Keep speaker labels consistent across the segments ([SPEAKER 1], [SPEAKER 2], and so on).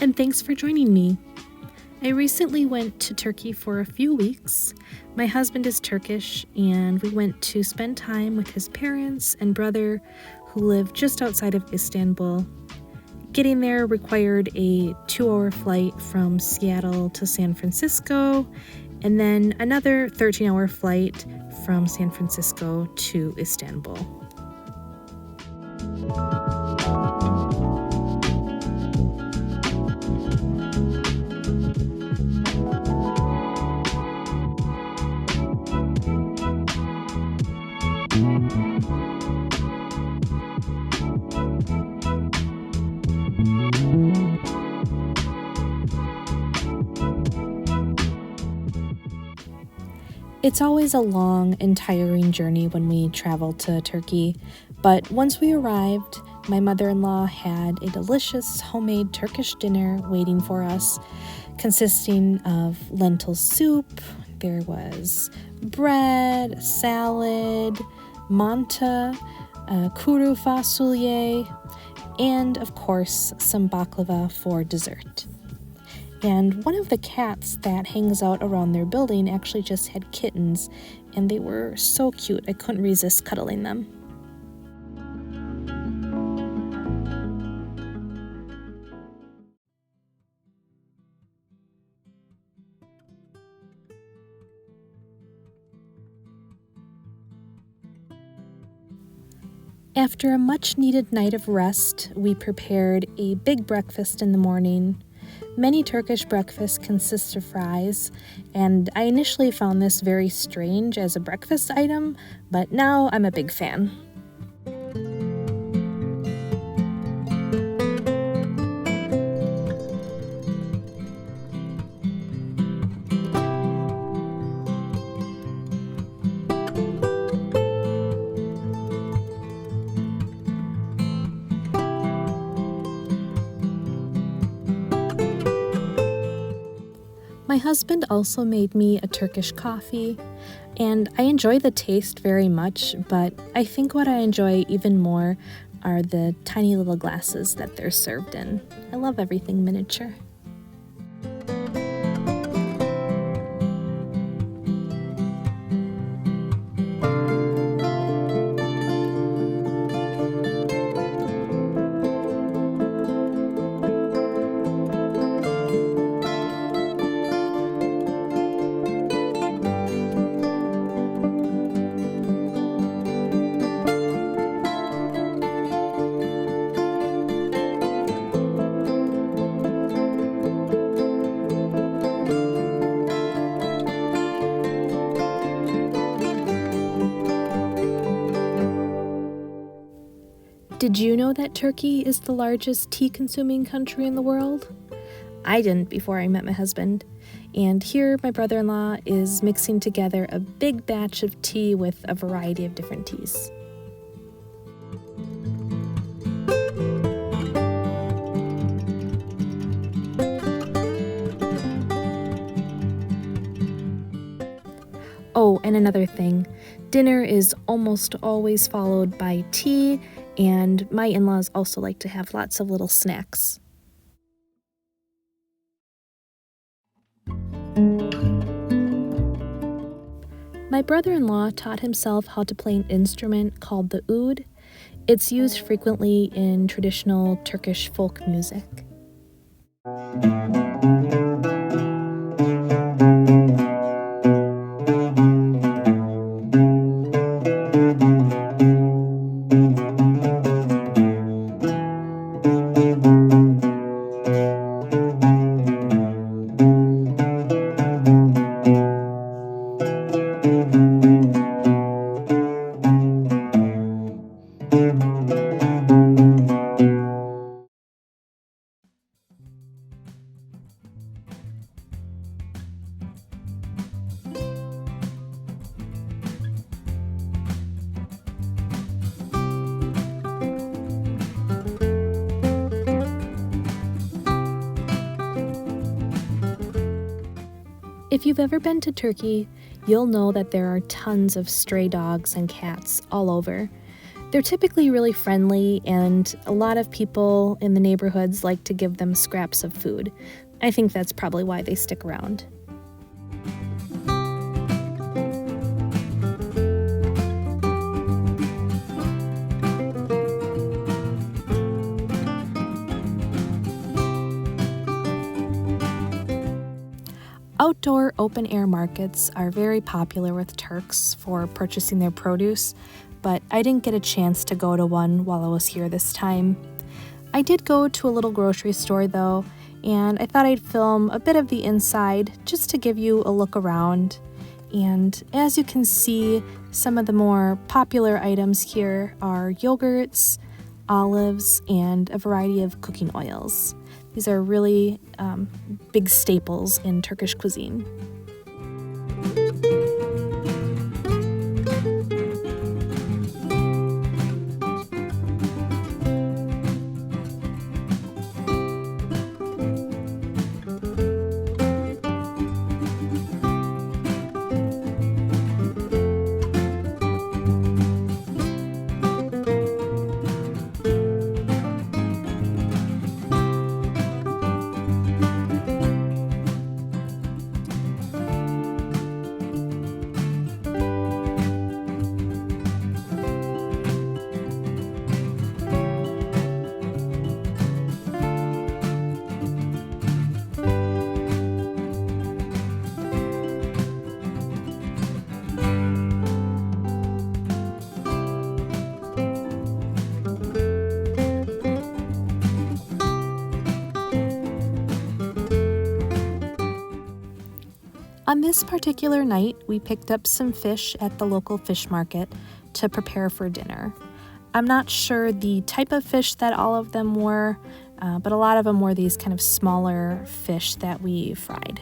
[SPEAKER 1] and thanks for joining me. I recently went to Turkey for a few weeks. My husband is Turkish, and we went to spend time with his parents and brother who live just outside of Istanbul. Getting there required a 2-hour flight from Seattle to San Francisco, and then another 13-hour flight from San Francisco to Istanbul. It's always a long and tiring journey when we travel to Turkey, but once we arrived, my mother-in-law had a delicious homemade Turkish dinner waiting for us, consisting of lentil soup. There was bread, salad, manta, kuru fasulye, and of course some baklava for dessert. And one of the cats that hangs out around their building actually just had kittens, and they were so cute I couldn't resist cuddling them. After a much-needed night of rest, we prepared a big breakfast in the morning. Many Turkish breakfasts consist of fries, and I initially found this very strange as a breakfast item, but now I'm a big fan. My husband also made me a Turkish coffee, and I enjoy the taste very much, but I think what I enjoy even more are the tiny little glasses that they're served in. I love everything miniature. Did you know that Turkey is the largest tea-consuming country in the world? I didn't before I met my husband, and here my brother-in-law is mixing together a big batch of tea with a variety of different teas. Oh, and another thing, dinner is almost always followed by tea, and my in-laws also like to have lots of little snacks. My brother-in-law taught himself how to play an instrument called the oud. It's used frequently in traditional Turkish folk music. If you've ever been to Turkey, you'll know that there are tons of stray dogs and cats all over. They're typically really friendly, and a lot of people in the neighborhoods like to give them scraps of food. I think that's probably why they stick around. Outdoor open-air markets are very popular with Turks for purchasing their produce, but I didn't get a chance to go to one while I was here this time. I did go to a little grocery store though, and I thought I'd film a bit of the inside just to give you a look around. And as you can see, some of the more popular items here are yogurts, olives, and a variety of cooking oils. These are really big staples in Turkish cuisine. On this particular night, we picked up some fish at the local fish market to prepare for dinner. I'm not sure the type of fish that all of them were, but a lot of them were these kind of smaller fish that we fried.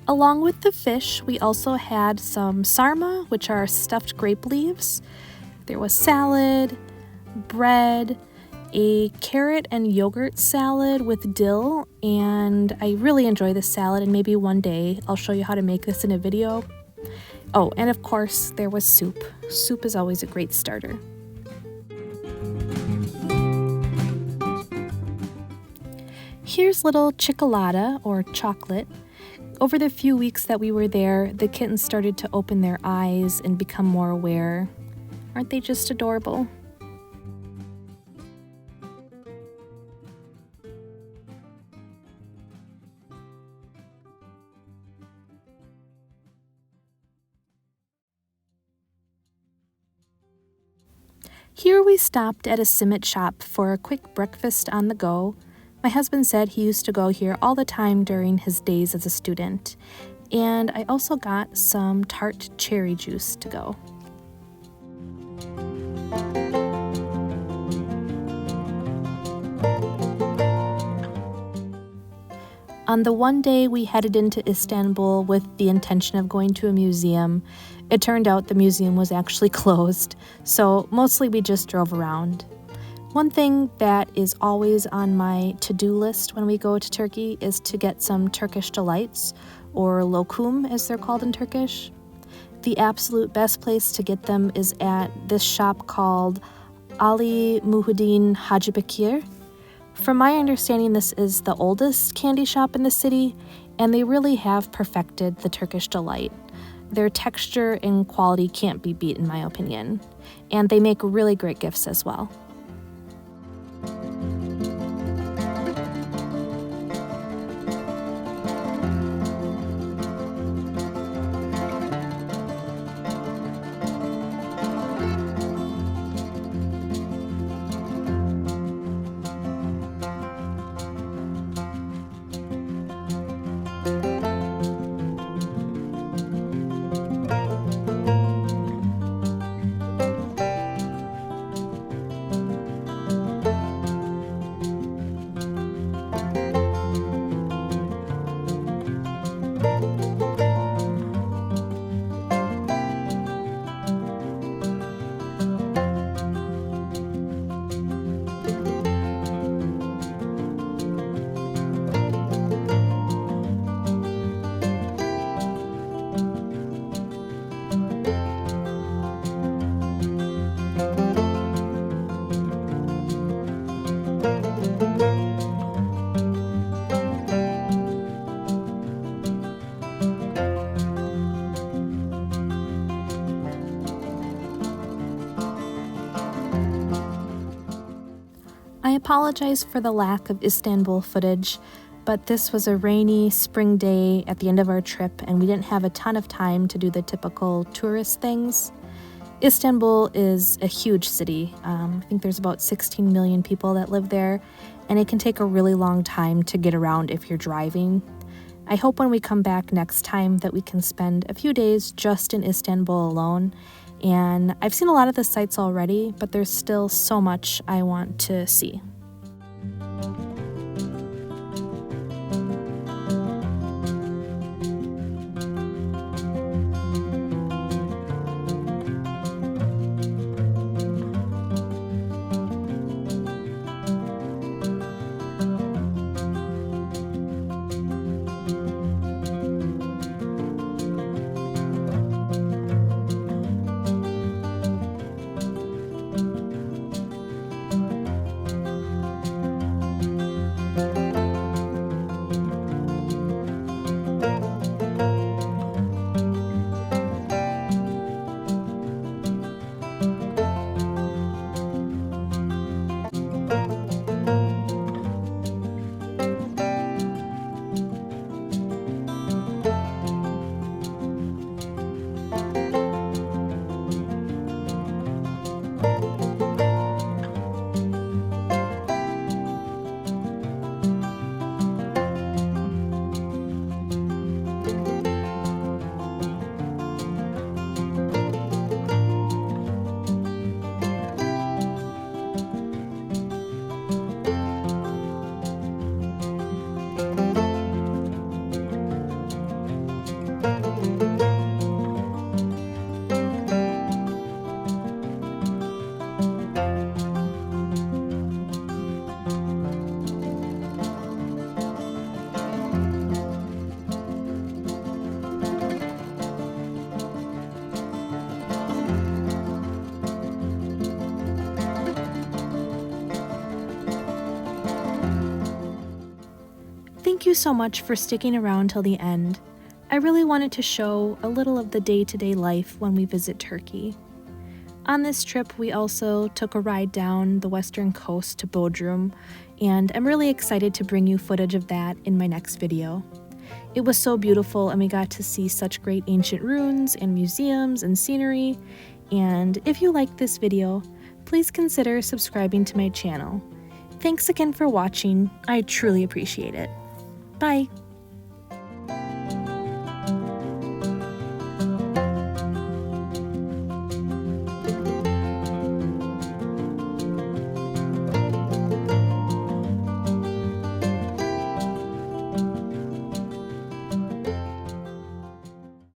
[SPEAKER 1] Along with the fish, we also had some sarma, which are stuffed grape leaves. There was salad, bread, a carrot and yogurt salad with dill, and I really enjoy this salad, and maybe one day I'll show you how to make this in a video. Oh, and of course, there was soup. Soup is always a great starter. Here's little cioccolata, or chocolate. Over the few weeks that we were there, the kittens started to open their eyes and become more aware. Aren't they just adorable? Here we stopped at a simit shop for a quick breakfast on the go. My husband said he used to go here all the time during his days as a student. And I also got some tart cherry juice to go. On the one day we headed into Istanbul with the intention of going to a museum, it turned out the museum was actually closed, so mostly we just drove around. One thing that is always on my to-do list when we go to Turkey is to get some Turkish delights, or lokum as they're called in Turkish. The absolute best place to get them is at this shop called Ali Muhuddin Hacı Bekir. From my understanding, this is the oldest candy shop in the city, and they really have perfected the Turkish delight. Their texture and quality can't be beat in my opinion, and they make really great gifts as well. apologize for the lack of Istanbul footage, but this was a rainy spring day at the end of our trip and we didn't have a ton of time to do the typical tourist things. Istanbul is a huge city. I think there's about 16 million people that live there, and it can take a really long time to get around if you're driving. I hope when we come back next time that we can spend a few days just in Istanbul alone. And I've seen a lot of the sites already, but there's still so much I want to see. Thank you so much for sticking around till the end. I really wanted to show a little of the day-to-day life when we visit Turkey. On this trip, we also took a ride down the western coast to Bodrum, and I'm really excited to bring you footage of that in my next video. It was so beautiful and we got to see such great ancient ruins and museums and scenery, and if you liked this video, please consider subscribing to my channel. Thanks again for watching, I truly appreciate it. Bye!